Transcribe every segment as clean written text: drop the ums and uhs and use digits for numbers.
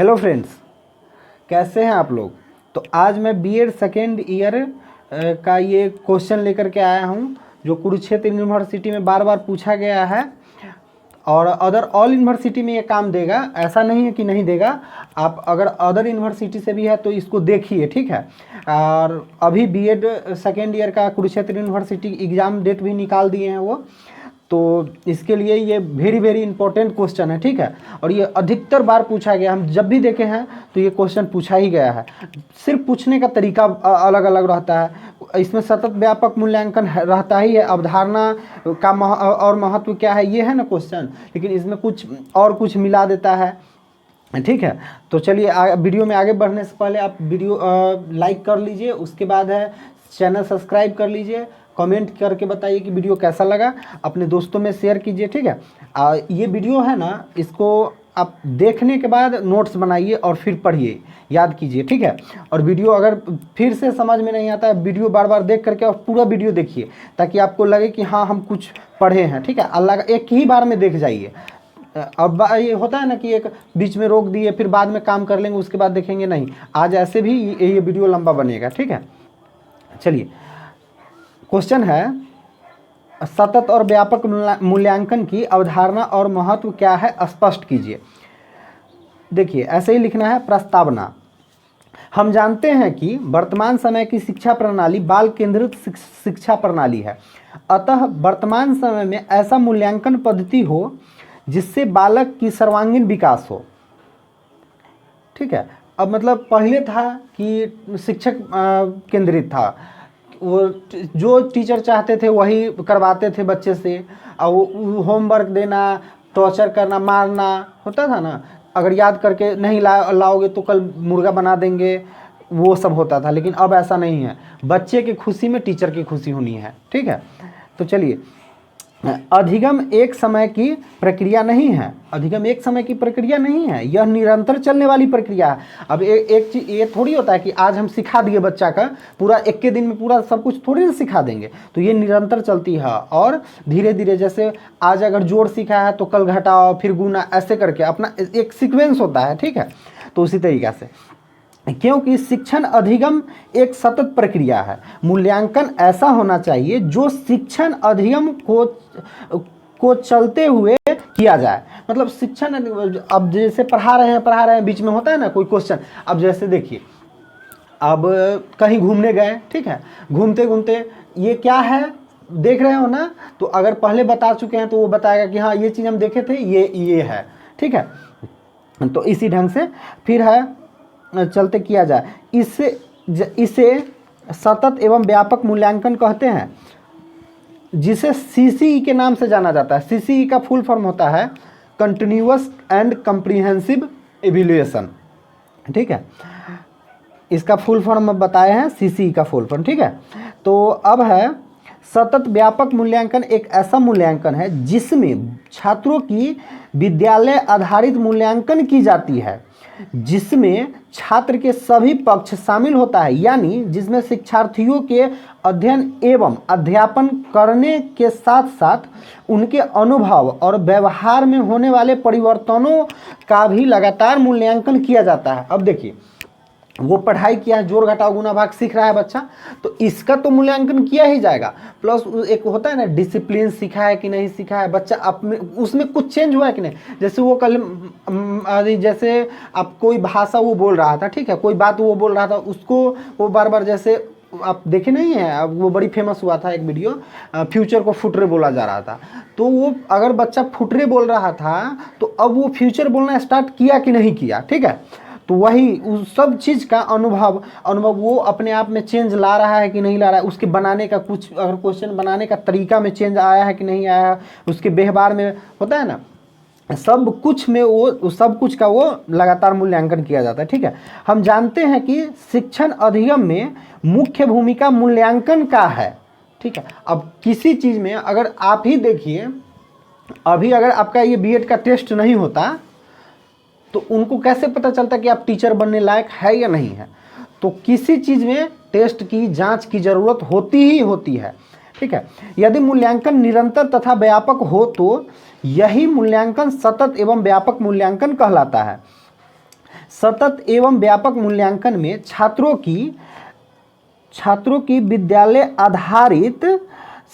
Hello friends, कैसे हैं आप लोग। तो आज मैं बीएड सेकेंड ईयर का ये क्वेश्चन लेकर के आया हूँ जो कुरुक्षेत्र यूनिवर्सिटी में बार बार पूछा गया है और अदर ऑल यूनिवर्सिटी में ये काम देगा। ऐसा नहीं है कि नहीं देगा, आप अगर अदर यूनिवर्सिटी से भी है तो इसको देखिए, ठीक है। और अभी बीएड सेकेंड ईयर का कुरुक्षेत्र यूनिवर्सिटी एग्ज़ाम डेट भी निकाल दिए हैं वो, तो इसके लिए ये वेरी इंपॉर्टेंट क्वेश्चन है, ठीक है। और ये अधिकतर बार पूछा गया, हम जब भी देखे हैं तो ये क्वेश्चन पूछा ही गया है। सिर्फ पूछने का तरीका अलग अलग रहता है। इसमें सतत व्यापक मूल्यांकन रहता ही है, अवधारणा का और महत्व क्या है ये है ना क्वेश्चन, लेकिन इसमें कुछ मिला देता है, ठीक है। तो चलिए वीडियो में आगे बढ़ने से पहले आप वीडियो लाइक कर लीजिए, उसके बाद है चैनल सब्सक्राइब कर लीजिए, कमेंट करके बताइए कि वीडियो कैसा लगा, अपने दोस्तों में शेयर कीजिए, ठीक है। ये वीडियो है ना, इसको आप देखने के बाद नोट्स बनाइए और फिर पढ़िए, याद कीजिए, ठीक है। और वीडियो अगर फिर से समझ में नहीं आता है, वीडियो बार बार देख करके और पूरा वीडियो देखिए ताकि आपको लगे कि हाँ हम कुछ पढ़े हैं, ठीक है। अल्लाह का एक ही बार में देख जाइए। अब ये होता है ना कि एक बीच में रोक दिए फिर बाद में काम कर लेंगे उसके बाद देखेंगे, नहीं, आज ऐसे भी ये वीडियो लंबा बनेगा, ठीक है। चलिए, क्वेश्चन है सतत और व्यापक मूल्यांकन की अवधारणा और महत्व क्या है, स्पष्ट कीजिए। देखिए ऐसे ही लिखना है, प्रस्तावना। हम जानते हैं कि वर्तमान समय की शिक्षा प्रणाली बाल केंद्रित शिक्षा प्रणाली है, अतः वर्तमान समय में ऐसा मूल्यांकन पद्धति हो जिससे बालक की सर्वांगीण विकास हो, ठीक है। अब मतलब पहले था कि शिक्षक केंद्रित था, वो जो टीचर चाहते थे वही करवाते थे बच्चे से, और वो होमवर्क देना, टॉर्चर करना, मारना होता था ना, अगर याद करके नहीं लाओगे तो कल मुर्गा बना देंगे, वो सब होता था। लेकिन अब ऐसा नहीं है, बच्चे की खुशी में टीचर की खुशी होनी है, ठीक है। तो चलिए, अधिगम एक समय की प्रक्रिया नहीं है, अधिगम एक समय की प्रक्रिया नहीं है, यह निरंतर चलने वाली प्रक्रिया है। अब एक चीज ये थोड़ी होता है कि आज हम सिखा दिए बच्चा का पूरा एक के दिन में पूरा सब कुछ थोड़ी ना सिखा देंगे, तो ये निरंतर चलती है और धीरे धीरे, जैसे आज अगर जोड़ सीखा है तो कल घटाओ फिर गुना, ऐसे करके अपना एक सीक्वेंस होता है, ठीक है। तो उसी तरीक़ा से, क्योंकि शिक्षण अधिगम एक सतत प्रक्रिया है, मूल्यांकन ऐसा होना चाहिए जो शिक्षण अधिगम को चलते हुए किया जाए। मतलब शिक्षण, अब जैसे पढ़ा रहे हैं बीच में होता है ना कोई क्वेश्चन, अब जैसे देखिए, अब कहीं घूमने गए, ठीक है, घूमते घूमते ये क्या है देख रहे हो ना, तो अगर पहले बता चुके हैं तो वो बताएगा कि हाँ ये चीज़ हम देखे थे, ये है, ठीक है। तो इसी ढंग से फिर है चलते किया जाए, इसे सतत एवं व्यापक मूल्यांकन कहते हैं, जिसे सीसीई के नाम से जाना जाता है। सीसीई का फुल फॉर्म होता है कंटिन्यूअस एंड कम्प्रीहेंसिव इवैल्यूएशन, ठीक है। इसका फुल फॉर्म बताए हैं, सीसीई का फुल फॉर्म, ठीक है। तो अब है, सतत व्यापक मूल्यांकन एक ऐसा मूल्यांकन है जिसमें छात्रों की विद्यालय आधारित मूल्यांकन की जाती है, जिसमें छात्र के सभी पक्ष शामिल होता है, यानी जिसमें शिक्षार्थियों के अध्ययन एवं अध्यापन करने के साथ साथ उनके अनुभव और व्यवहार में होने वाले परिवर्तनों का भी लगातार मूल्यांकन किया जाता है। अब देखिए, वो पढ़ाई किया है, जोड़ घटाव गुना भाग सीख रहा है बच्चा, तो इसका तो मूल्यांकन किया ही जाएगा। प्लस एक होता है ना, डिसिप्लिन सीखा है कि नहीं सीखा है बच्चा, अपने उसमें कुछ चेंज हुआ है कि नहीं। जैसे वो कल जैसे आप कोई भाषा वो बोल रहा था, ठीक है, कोई बात वो बोल रहा था, उसको वो बार बार, जैसे आप देखे नहीं है, अब वो बड़ी फेमस हुआ था एक वीडियो, फ्यूचर को फुटरे बोला जा रहा था, तो वो अगर बच्चा फुटरे बोल रहा था तो अब वो फ्यूचर बोलना स्टार्ट किया कि नहीं किया, ठीक है। तो वही उस सब चीज़ का अनुभव वो अपने आप में चेंज ला रहा है कि नहीं ला रहा है, उसके बनाने का कुछ, अगर क्वेश्चन बनाने का तरीका में चेंज आया है कि नहीं आया है, उसके व्यवहार में होता है ना, सब कुछ में वो सब कुछ का वो लगातार मूल्यांकन किया जाता है, ठीक है। हम जानते हैं कि शिक्षण अधिगम में मुख्य भूमिका मूल्यांकन का है, ठीक है। अब किसी चीज़ में अगर आप ही देखिए, अभी अगर आपका ये बीएड का टेस्ट नहीं होता तो उनको कैसे पता चलता कि आप टीचर बनने लायक है या नहीं है। तो किसी चीज़ में टेस्ट की जांच की ज़रूरत होती ही होती है, ठीक है। यदि मूल्यांकन निरंतर तथा व्यापक हो तो यही मूल्यांकन सतत एवं व्यापक मूल्यांकन कहलाता है। सतत एवं व्यापक मूल्यांकन में छात्रों की विद्यालय आधारित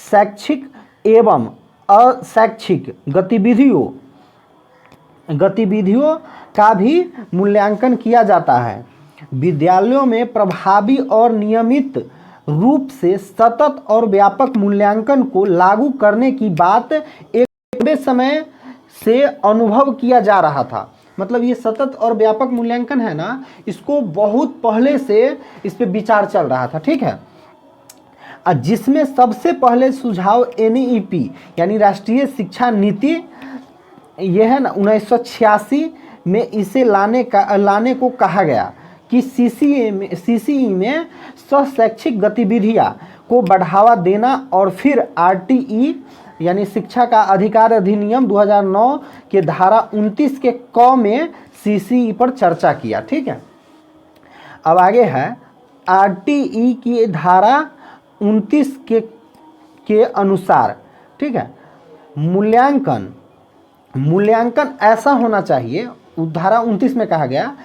शैक्षिक एवं अशैक्षिक गतिविधियों का भी मूल्यांकन किया जाता है। विद्यालयों में प्रभावी और नियमित रूप से सतत और व्यापक मूल्यांकन को लागू करने की बात एक लंबे समय से अनुभव किया जा रहा था। मतलब ये सतत और व्यापक मूल्यांकन है ना, इसको बहुत पहले से इस पे विचार चल रहा था, ठीक है। जिसमें सबसे पहले सुझाव NEP यानी राष्ट्रीय शिक्षा नीति ये है ना 1986 में इसे लाने को कहा गया कि CCE में शैक्षिक गतिविधियां को बढ़ावा देना, और फिर RTE यानी शिक्षा का अधिकार अधिनियम 2009 के धारा 29 के क में CCE पर चर्चा किया, ठीक है। अब आगे है RTE की धारा 29 के अनुसार, ठीक है, मूल्यांकन ऐसा होना चाहिए, धारा 29 में कहा गया,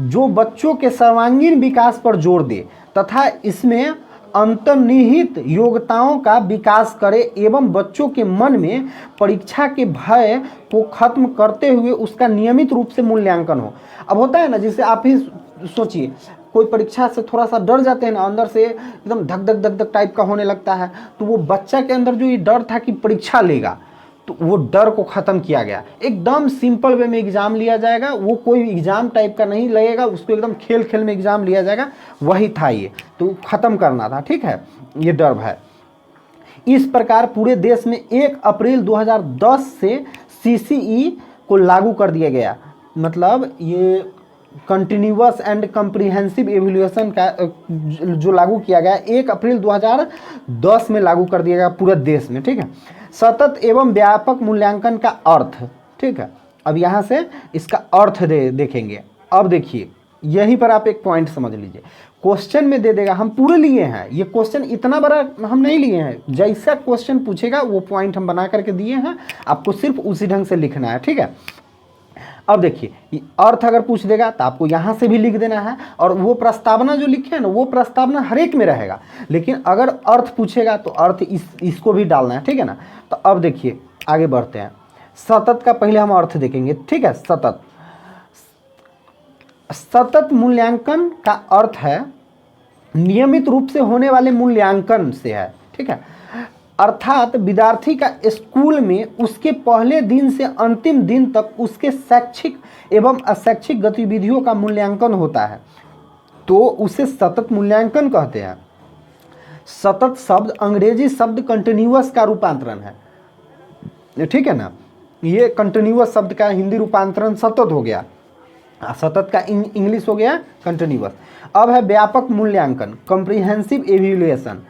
जो बच्चों के सर्वांगीण विकास पर जोर दे तथा इसमें अंतर्निहित योग्यताओं का विकास करे एवं बच्चों के मन में परीक्षा के भय को खत्म करते हुए उसका नियमित रूप से मूल्यांकन हो। अब होता है ना, जैसे आप ही सोचिए, कोई परीक्षा से थोड़ा सा डर जाते हैं ना, अंदर से एकदम धक धक धक धक टाइप का होने लगता है, तो वो बच्चा के अंदर जो ये डर था कि परीक्षा लेगा, तो वो डर को ख़त्म किया गया। एकदम सिंपल वे में एग्ज़ाम लिया जाएगा, वो कोई एग्ज़ाम टाइप का नहीं लगेगा, उसको एकदम खेल खेल में एग्ज़ाम लिया जाएगा, वही था ये, तो ख़त्म करना था, ठीक है, ये डर भय। इस प्रकार पूरे देश में 1 अप्रैल 2010 से CCE को लागू कर दिया गया। मतलब ये कंटिन्यूअस एंड कम्प्रीहेंसिव एवेल्यूएशन का जो लागू किया गया 1 अप्रैल 2010 में लागू कर दिया गया पूरे देश में, ठीक है। सतत एवं व्यापक मूल्यांकन का अर्थ, ठीक है। अब यहाँ से इसका अर्थ देखेंगे। अब देखिए, यहीं पर आप एक पॉइंट समझ लीजिए, क्वेश्चन में दे देगा, हम पूरे लिए हैं, ये क्वेश्चन इतना बड़ा हम नहीं लिए हैं, जैसा क्वेश्चन पूछेगा वो पॉइंट हम बना करके दिए हैं, आपको सिर्फ उसी ढंग से लिखना है, ठीक है। अब देखिए, अर्थ अगर पूछ देगा तो आपको यहाँ से भी लिख देना है, और वो प्रस्तावना जो लिखे है ना, वो प्रस्तावना हर एक में रहेगा, लेकिन अगर अर्थ पूछेगा तो अर्थ इसको भी डालना है, ठीक है ना। तो अब देखिए आगे बढ़ते हैं। सतत का पहले हम अर्थ देखेंगे, ठीक है। सतत मूल्यांकन का अर्थ है नियमित रूप से होने वाले मूल्यांकन से है, ठीक है। अर्थात विद्यार्थी का स्कूल में उसके पहले दिन से अंतिम दिन तक उसके शैक्षिक एवं अशैक्षिक गतिविधियों का मूल्यांकन होता है, तो उसे सतत मूल्यांकन कहते हैं। सतत शब्द अंग्रेजी शब्द कंटिन्यूअस का रूपांतरण है, ठीक है ना। ये कंटिन्यूअस शब्द का हिंदी रूपांतरण सतत हो गया, सतत का इंग्लिश हो गया कंटिन्यूअस। अब है व्यापक मूल्यांकन, कॉम्प्रिहेंसिव एवेल्यूएशन।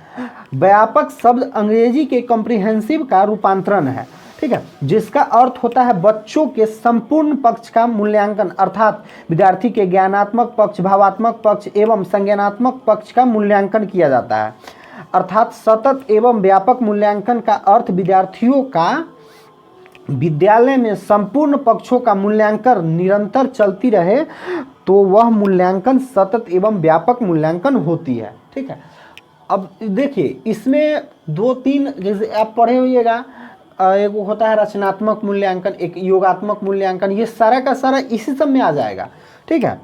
व्यापक शब्द अंग्रेजी के कॉम्प्रिहेंसिव का रूपांतरण है, ठीक है, जिसका अर्थ होता है बच्चों के संपूर्ण पक्ष का मूल्यांकन, अर्थात विद्यार्थी के ज्ञानात्मक पक्ष, भावात्मक पक्ष एवं संज्ञानात्मक पक्ष का मूल्यांकन किया जाता है। अर्थात सतत एवं व्यापक मूल्यांकन का अर्थ विद्यार्थियों का विद्यालय में संपूर्ण पक्षों का मूल्यांकन निरंतर चलती रहे, तो वह मूल्यांकन सतत एवं व्यापक मूल्यांकन होती है, ठीक है। अब देखिए, इसमें 2-3 जैसे आप पढ़े होइएगा, एक होता है रचनात्मक मूल्यांकन, एक योगात्मक मूल्यांकन, ये सारा का सारा इसी सब में आ जाएगा, ठीक है।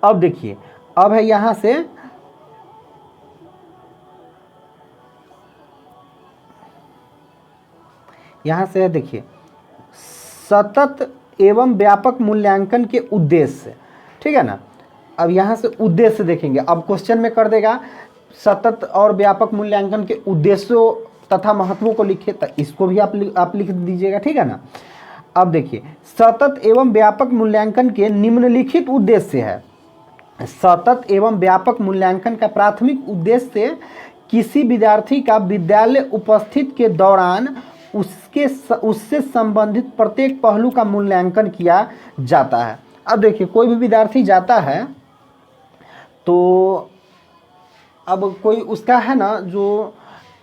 अब देखिए, अब है यहाँ से देखिए, सतत एवं व्यापक मूल्यांकन के उद्देश्य, ठीक है ना। अब यहाँ से उद्देश्य देखेंगे, अब क्वेश्चन में कर देगा सतत और व्यापक मूल्यांकन के उद्देश्यों तथा महत्वों को लिखे, तो इसको भी आप लिख दीजिएगा, ठीक है ना। अब देखिए, सतत एवं व्यापक मूल्यांकन के निम्नलिखित उद्देश्य है। सतत एवं व्यापक मूल्यांकन का प्राथमिक उद्देश्य किसी विद्यार्थी का विद्यालय उपस्थिति के दौरान उससे संबंधित प्रत्येक पहलू का मूल्यांकन किया जाता है। अब देखिए, कोई भी विद्यार्थी जाता है, तो अब कोई उसका है ना, जो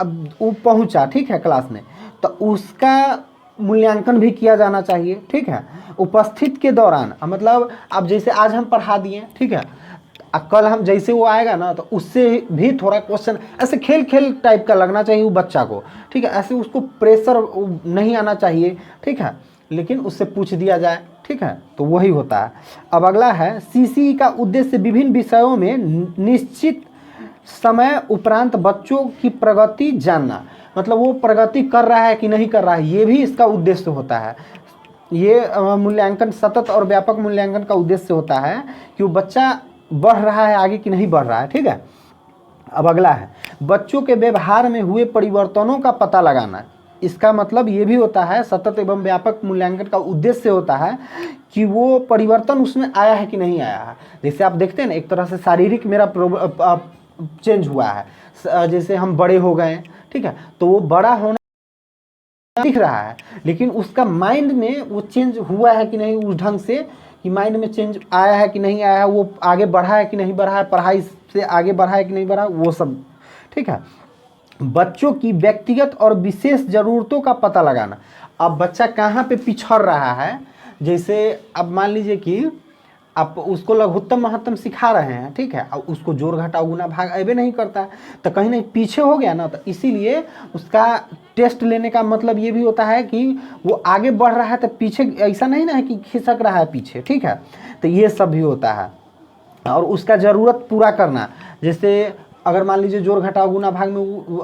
अब वो पहुंचा, ठीक है, क्लास में, तो उसका मूल्यांकन भी किया जाना चाहिए, ठीक है। उपस्थित के दौरान मतलब अब जैसे आज हम पढ़ा दिए, ठीक है, कल हम जैसे वो आएगा ना तो उससे भी थोड़ा क्वेश्चन ऐसे खेल खेल टाइप का लगना चाहिए वो बच्चा को, ठीक है। ऐसे उसको प्रेशर नहीं आना चाहिए, ठीक है, लेकिन उससे पूछ दिया जाए, ठीक है, तो वही होता है। अब अगला है सीसीई का उद्देश्य विभिन्न विषयों में निश्चित समय उपरांत बच्चों की प्रगति जानना, मतलब वो प्रगति कर रहा है कि नहीं कर रहा है, ये भी इसका उद्देश्य होता है। ये मूल्यांकन सतत और व्यापक मूल्यांकन का उद्देश्य होता है कि वो बच्चा बढ़ रहा है आगे कि नहीं बढ़ रहा है, ठीक है। अब अगला है बच्चों के व्यवहार में हुए परिवर्तनों का पता लगाना। इसका मतलब ये भी होता है, सतत एवं व्यापक मूल्यांकन का उद्देश्य होता है कि वो परिवर्तन उसमें आया है कि नहीं आया है। जैसे आप देखते हैं ना, एक तरह से शारीरिक मेरा चेंज हुआ है, जैसे हम बड़े हो गए, ठीक है, तो वो बड़ा होना दिख रहा है, लेकिन उसका माइंड में वो चेंज हुआ है कि नहीं उस ढंग से, कि माइंड में चेंज आया है कि नहीं आया है, वो आगे बढ़ा है कि नहीं बढ़ा है, पढ़ाई से आगे बढ़ा है कि नहीं बढ़ा, वो सब, ठीक है। बच्चों की व्यक्तिगत और विशेष ज़रूरतों का पता लगाना। अब बच्चा कहाँ पे पिछड़ रहा है, जैसे अब मान लीजिए कि आप उसको लघुत्तम महत्तम सिखा रहे हैं, ठीक है, और उसको जोड़ घटाव गुना भाग अबे नहीं करता है, तो कहीं नहीं पीछे हो गया ना, तो इसीलिए उसका टेस्ट लेने का मतलब ये भी होता है कि वो आगे बढ़ रहा है, तो पीछे ऐसा नहीं ना है कि खिसक रहा है पीछे, ठीक है, तो ये सब भी होता है। और उसका ज़रूरत पूरा करना, जैसे अगर मान लीजिए जोड़ घटाव गुना भाग में वो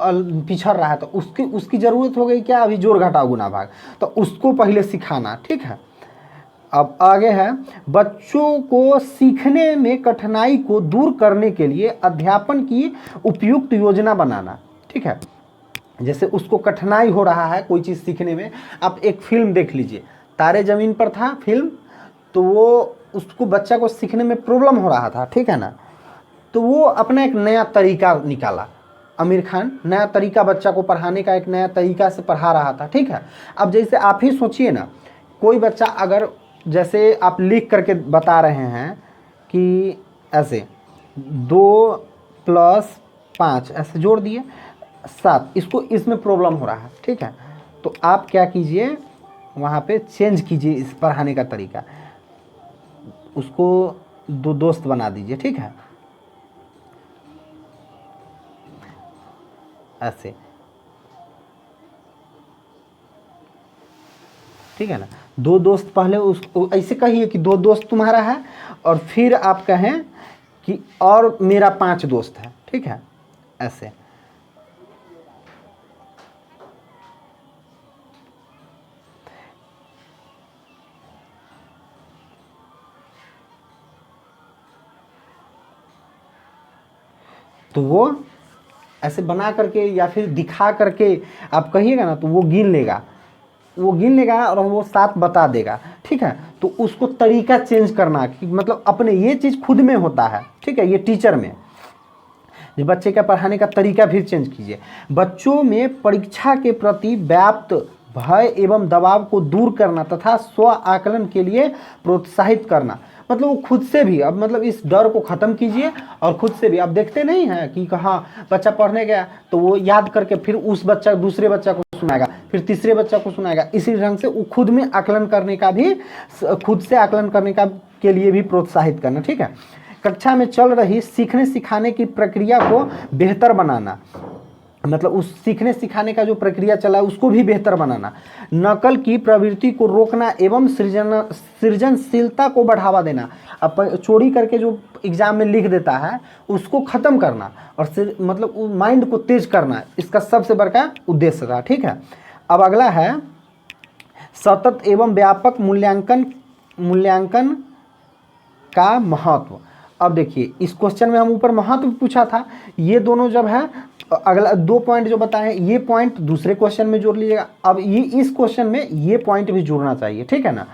पिछड़ रहा है, तो उसकी ज़रूरत हो गई क्या, अभी जोड़ घटाव गुना भाग, तो उसको पहले सिखाना, ठीक है। अब आगे है बच्चों को सीखने में कठिनाई को दूर करने के लिए अध्यापन की उपयुक्त योजना बनाना, ठीक है। जैसे उसको कठिनाई हो रहा है कोई चीज़ सीखने में, आप एक फिल्म देख लीजिए, तारे ज़मीन पर था फिल्म, तो वो उसको बच्चा को सीखने में प्रॉब्लम हो रहा था, ठीक है ना, तो वो अपना एक नया तरीका निकाला, आमिर खान नया तरीका बच्चा को पढ़ाने का एक नया तरीका से पढ़ा रहा था, ठीक है। अब जैसे आप ही सोचिए ना, कोई बच्चा अगर जैसे आप लिख करके बता रहे हैं कि ऐसे 2+5 ऐसे जोड़ दिए 7, इसको इसमें प्रॉब्लम हो रहा है, ठीक है, तो आप क्या कीजिए, वहाँ पे चेंज कीजिए इस पढ़ाने का तरीका, उसको दो दोस्त बना दीजिए, ठीक है, ऐसे, ठीक है ना। दो दोस्त पहले उसको ऐसे कहिए कि दो दोस्त तुम्हारा है, और फिर आप कहें कि और मेरा 5 दोस्त है, ठीक है, ऐसे। तो वो ऐसे बना करके या फिर दिखा करके आप कहिएगा ना, तो वो गिन लेगा, और वो 7 बता देगा, ठीक है। तो उसको तरीका चेंज करना कि मतलब अपने ये चीज़ खुद में होता है, ठीक है, ये टीचर में, ये बच्चे का पढ़ाने का तरीका भी चेंज कीजिए। बच्चों में परीक्षा के प्रति व्याप्त भय एवं दबाव को दूर करना तथा स्व आकलन के लिए प्रोत्साहित करना, मतलब वो खुद से भी, अब मतलब इस डर को ख़त्म कीजिए, और खुद से भी आप देखते नहीं हैं कि कहाँ बच्चा पढ़ने गया तो वो याद करके फिर उस बच्चा दूसरे बच्चा को सुनाएगा, फिर तीसरे बच्चा को सुनाएगा, इसी ढंग से वो खुद में आकलन करने का भी, खुद से आकलन करने का के लिए भी प्रोत्साहित करना, ठीक है। कक्षा में चल रही सीखने सिखाने की प्रक्रिया को बेहतर बनाना, मतलब उस सीखने सिखाने का जो प्रक्रिया चला है उसको भी बेहतर बनाना। नकल की प्रवृत्ति को रोकना एवं सृजनशीलता को बढ़ावा देना। अब चोरी करके जो एग्जाम में लिख देता है उसको ख़त्म करना, और मतलब माइंड को तेज करना, इसका सबसे बड़ा उद्देश्य था, ठीक है। अब अगला है सतत एवं व्यापक मूल्यांकन का महत्व। अब देखिए इस क्वेश्चन में हम ऊपर महत्व पूछा था, ये दोनों जब है, अगला 2 पॉइंट जो बताए ये पॉइंट दूसरे क्वेश्चन में जोड़ लीजिएगा, अब ये इस क्वेश्चन में ये पॉइंट भी जुड़ना चाहिए, ठीक है ना।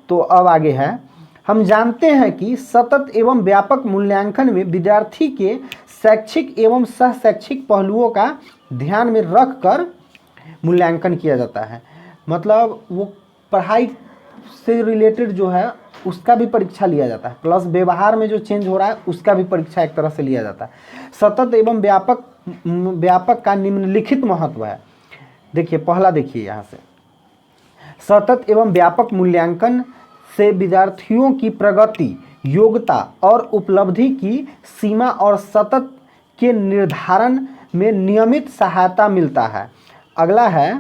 तो अब आगे है, हम जानते हैं कि सतत एवं व्यापक मूल्यांकन में विद्यार्थी के शैक्षिक एवं सह शैक्षिक पहलुओं का ध्यान में रख कर मूल्यांकन किया जाता है, मतलब वो पढ़ाई से रिलेटेड जो है उसका भी परीक्षा लिया जाता है, प्लस व्यवहार में जो चेंज हो रहा है उसका भी परीक्षा एक तरह से लिया जाता है। सतत एवं व्यापक का निम्नलिखित महत्व है। देखिए पहला, देखिए यहाँ से सतत एवं व्यापक मूल्यांकन से विद्यार्थियों की प्रगति, योग्यता और उपलब्धि की सीमा और सतत के निर्धारण में नियमित सहायता मिलता है। अगला है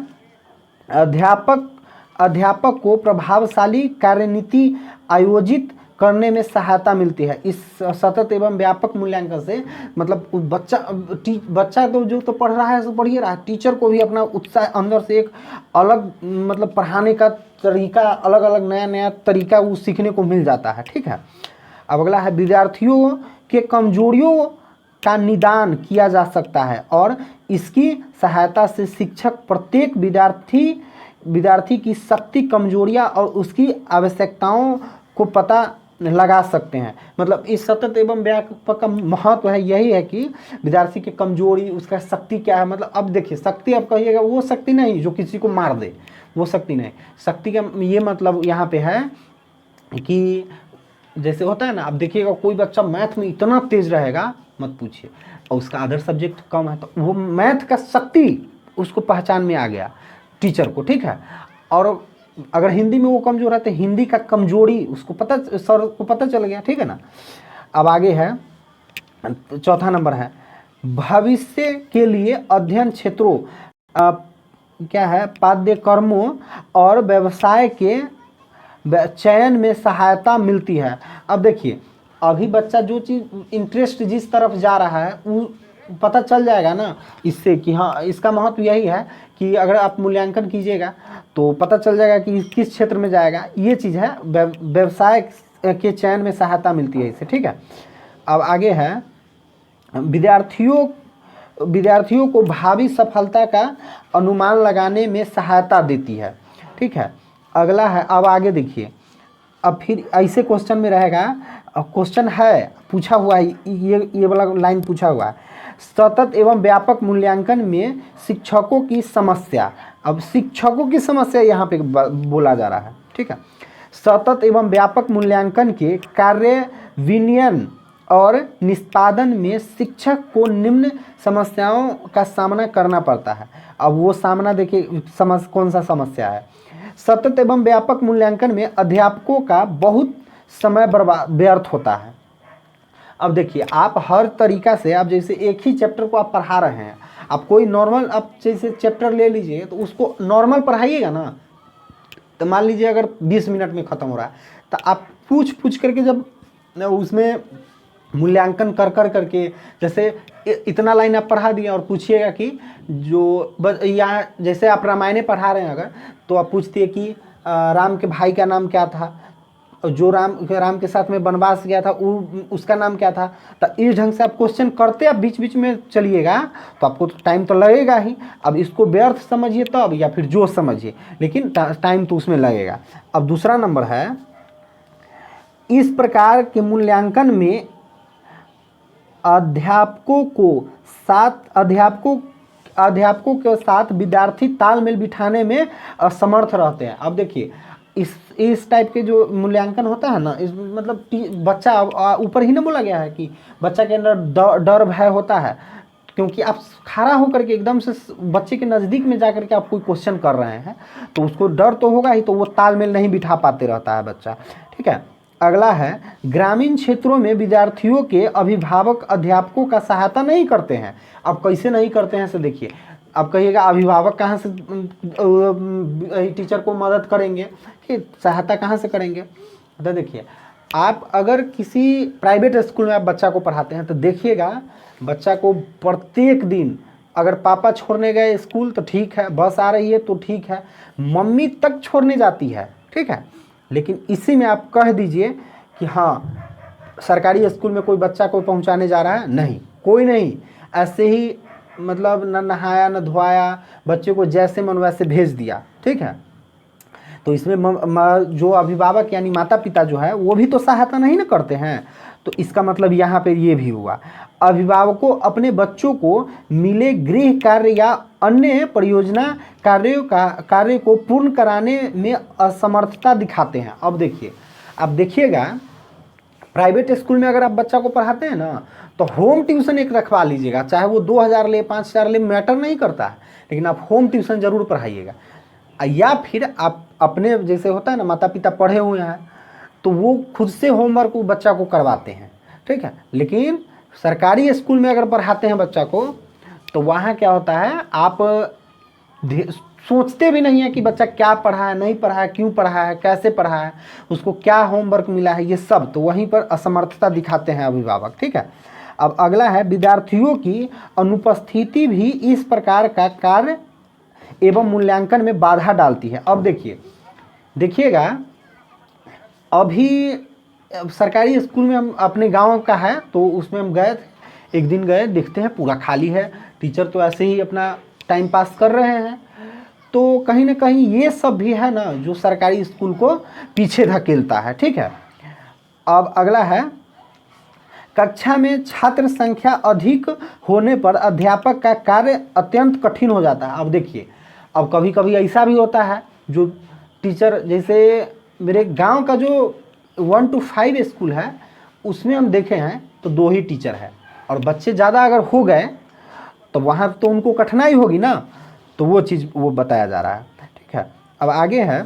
अध्यापक को प्रभावशाली कार्यनीति आयोजित करने में सहायता मिलती है। इस सतत एवं व्यापक मूल्यांकन से मतलब बच्चा तो जो तो पढ़ रहा है सो पढ़ ही रहा है, टीचर को भी अपना उत्साह अंदर से एक अलग मतलब पढ़ाने का तरीका, अलग अलग नया नया तरीका वो सीखने को मिल जाता है। ठीक है, अब अगला है विद्यार्थियों के कमजोरियों का निदान किया जा सकता है और इसकी सहायता से शिक्षक प्रत्येक विद्यार्थी की शक्ति, कमजोरियां और उसकी आवश्यकताओं को पता लगा सकते हैं। मतलब इस सतत एवं व्यापक का महत्व है यही है कि विद्यार्थी की कमजोरी, उसका शक्ति क्या है। मतलब अब देखिए शक्ति, अब कहिएगा वो शक्ति नहीं जो किसी को मार दे, वो शक्ति नहीं। शक्ति का ये मतलब यहाँ पे है कि जैसे होता है ना, अब देखिएगा कोई बच्चा मैथ में इतना तेज रहेगा मत पूछिए, और उसका अदर सब्जेक्ट कम है, तो वो मैथ का शक्ति उसको पहचान में आ गया टीचर को। ठीक है, और अगर हिंदी में वो कमजोर है तो हिंदी का कमजोरी उसको पता, सर को पता चल गया। ठीक है ना, अब आगे है चौथा नंबर है भविष्य के लिए अध्ययन क्षेत्रों क्या है, पाठ्यक्रमों और व्यवसाय के चयन में सहायता मिलती है। अब देखिए अभी बच्चा जो चीज़ इंटरेस्ट जिस तरफ जा रहा है वो पता चल जाएगा ना इससे कि हाँ, इसका महत्व यही है कि अगर आप मूल्यांकन कीजिएगा तो पता चल जाएगा कि किस क्षेत्र में जाएगा। ये चीज़ है, व्यवसाय के चयन में सहायता मिलती है इससे। ठीक है, अब आगे है विद्यार्थियों को भावी सफलता का अनुमान लगाने में सहायता देती है। ठीक है, अगला है, अब आगे देखिए, अब फिर ऐसे क्वेश्चन में रहेगा, क्वेश्चन है पूछा हुआ है, ये वाला लाइन पूछा हुआ है, सतत एवं व्यापक मूल्यांकन में शिक्षकों की समस्या। अब शिक्षकों की समस्या यहाँ पे बोला जा रहा है। ठीक है, सतत एवं व्यापक मूल्यांकन के कार्य विनयन और निष्पादन में शिक्षक को निम्न समस्याओं का सामना करना पड़ता है। अब वो सामना देखिए कौन सा समस्या है। सतत एवं व्यापक मूल्यांकन में अध्यापकों का बहुत समय व्यर्थ होता है। अब देखिए आप हर तरीका से, आप जैसे एक ही चैप्टर को आप पढ़ा रहे हैं, आप कोई नॉर्मल, आप जैसे चैप्टर ले लीजिए तो उसको नॉर्मल पढ़ाइएगा ना, तो मान लीजिए अगर 20 मिनट में ख़त्म हो रहा है तो आप पूछ करके जब उसमें मूल्यांकन कर करके, जैसे इतना लाइन आप पढ़ा दिए और पूछिएगा कि जो यहाँ जैसे आप रामायण पढ़ा रहे हैं अगर, तो आप पूछते कि राम के भाई का नाम क्या था, जो राम के साथ में वनवास गया था उसका नाम क्या था। तो इस ढंग से आप क्वेश्चन करते आप बीच बीच में चलिएगा तो आपको टाइम तो लगेगा ही। अब इसको व्यर्थ समझिए तब या फिर जो समझिए, लेकिन टाइम तो उसमें लगेगा। अब दूसरा नंबर है, इस प्रकार के मूल्यांकन में अध्यापकों के साथ विद्यार्थी तालमेल बिठाने में असमर्थ रहते हैं। अब देखिए इस टाइप के जो मूल्यांकन होता है ना, इस मतलब बच्चा ऊपर ही ना बोला गया है कि बच्चा के अंदर डर भय होता है, क्योंकि आप खड़ा होकर के एकदम से बच्चे के नज़दीक में जाकर के आप कोई क्वेश्चन कर रहे हैं तो उसको डर तो होगा ही, तो वो तालमेल नहीं बिठा पाते रहता है बच्चा। ठीक है, अगला है ग्रामीण क्षेत्रों में विद्यार्थियों के अभिभावक अध्यापकों का सहायता नहीं करते हैं। अब कैसे नहीं करते हैं से देखिए, अब कहिएगा अभिभावक कहाँ से टीचर को मदद करेंगे, कि सहायता कहाँ से करेंगे। तो देखिए आप अगर किसी प्राइवेट स्कूल में आप बच्चा को पढ़ाते हैं तो देखिएगा बच्चा को प्रत्येक दिन, अगर पापा छोड़ने गए स्कूल तो ठीक है, बस आ रही है तो ठीक है, मम्मी तक छोड़ने जाती है। ठीक है, लेकिन इसी में आप कह दीजिए कि हाँ सरकारी स्कूल में कोई बच्चा को पहुंचाने जा रहा है, नहीं, कोई नहीं, ऐसे ही मतलब न नहाया न धोया, बच्चे को जैसे मन वैसे भेज दिया। ठीक है, तो इसमें जो अभिभावक यानी माता पिता जो है वो भी तो सहायता नहीं न करते हैं। तो इसका मतलब यहाँ पे ये भी हुआ, अभिभावकों अपने बच्चों को मिले गृह कार्य या अन्य परियोजना कार्य को पूर्ण कराने में असमर्थता दिखाते हैं। अब देखिए, अब देखिएगा प्राइवेट स्कूल में अगर आप बच्चा को पढ़ाते हैं ना तो होम ट्यूशन एक रखवा लीजिएगा, चाहे वो 2000 ले 5000 ले, मैटर नहीं करता है, लेकिन आप होम ट्यूशन ज़रूर पढ़ाइएगा। या फिर आप अपने जैसे होता है ना, माता पिता पढ़े हुए हैं तो वो खुद से होमवर्क बच्चा को करवाते हैं, ठीक है। लेकिन सरकारी स्कूल में अगर पढ़ाते हैं बच्चा को तो वहाँ क्या होता है, आप सोचते भी नहीं है कि बच्चा क्या पढ़ा है, नहीं पढ़ा है, क्यों पढ़ा है, कैसे पढ़ा है, उसको क्या होमवर्क मिला है, ये सब तो वहीं पर असमर्थता दिखाते हैं अभिभावक, ठीक है। अब अगला है, विद्यार्थियों की अनुपस्थिति भी इस प्रकार का कार्य एवं मूल्यांकन में बाधा डालती है। अब देखिएगा, अभी सरकारी स्कूल में, हम अपने गांव का है तो उसमें हम गए थे, एक दिन गए, देखते हैं पूरा खाली है, टीचर तो ऐसे ही अपना टाइम पास कर रहे हैं। तो कहीं ना कहीं ये सब भी है ना जो सरकारी स्कूल को पीछे धकेलता है, ठीक है। अब अगला है, कक्षा में छात्र संख्या अधिक होने पर अध्यापक का कार्य अत्यंत कठिन हो जाता है। अब देखिए, अब कभी कभी ऐसा भी होता है जो टीचर, जैसे मेरे गांव का जो 1 to 5 स्कूल है उसमें हम देखे हैं तो 2 ही टीचर है, और बच्चे ज़्यादा अगर हो गए तो वहाँ तो उनको कठिनाई होगी ना, तो वो चीज़ वो बताया जा रहा है, ठीक है। अब आगे है,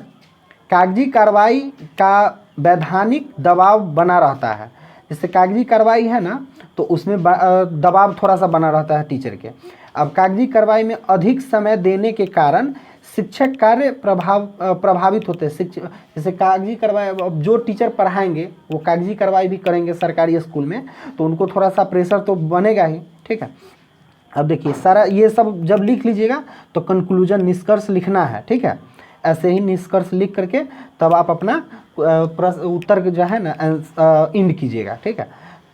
कागजी कार्रवाई का वैधानिक दबाव बना रहता है। जैसे कागजी कार्रवाई है ना तो उसमें दबाव थोड़ा सा बना रहता है टीचर के। अब कागजी कार्रवाई में अधिक समय देने के कारण शिक्षक कार्य प्रभावित होते हैं। जैसे कागजी कार्रवाई, अब जो टीचर पढ़ाएंगे वो कागजी कार्रवाई भी करेंगे सरकारी स्कूल में, तो उनको थोड़ा सा प्रेशर तो बनेगा ही, ठीक है। अब देखिए, सारा ये सब जब लिख लीजिएगा तो कंक्लूजन, निष्कर्ष लिखना है, ठीक है। ऐसे ही निष्कर्ष लिख करके तब आप अपना उत्तर जो है ना इंड कीजिएगा, ठीक है।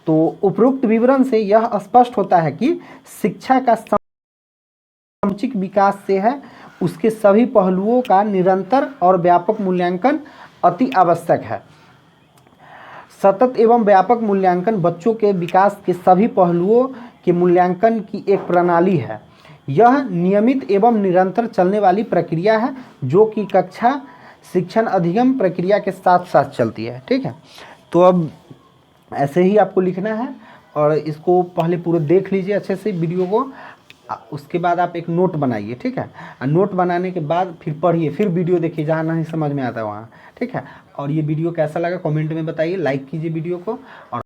तो उपरोक्त विवरण से यह स्पष्ट होता है कि शिक्षा का समुचित विकास से है उसके सभी पहलुओं का निरंतर और व्यापक मूल्यांकन अति आवश्यक है। सतत एवं व्यापक मूल्यांकन बच्चों के विकास के सभी पहलुओं के मूल्यांकन की एक प्रणाली है। यह नियमित एवं निरंतर चलने वाली प्रक्रिया है जो कि कक्षा शिक्षण अधिगम प्रक्रिया के साथ साथ चलती है, ठीक है। तो अब ऐसे ही आपको लिखना है, और इसको पहले पूरे देख लीजिए अच्छे से वीडियो को, उसके बाद आप एक नोट बनाइए, ठीक है। नोट बनाने के बाद फिर पढ़िए, फिर वीडियो देखिए, जहाँ नहीं समझ में आता है वहाँ, ठीक है। और ये वीडियो कैसा लगा कमेंट में बताइए, लाइक कीजिए वीडियो को, और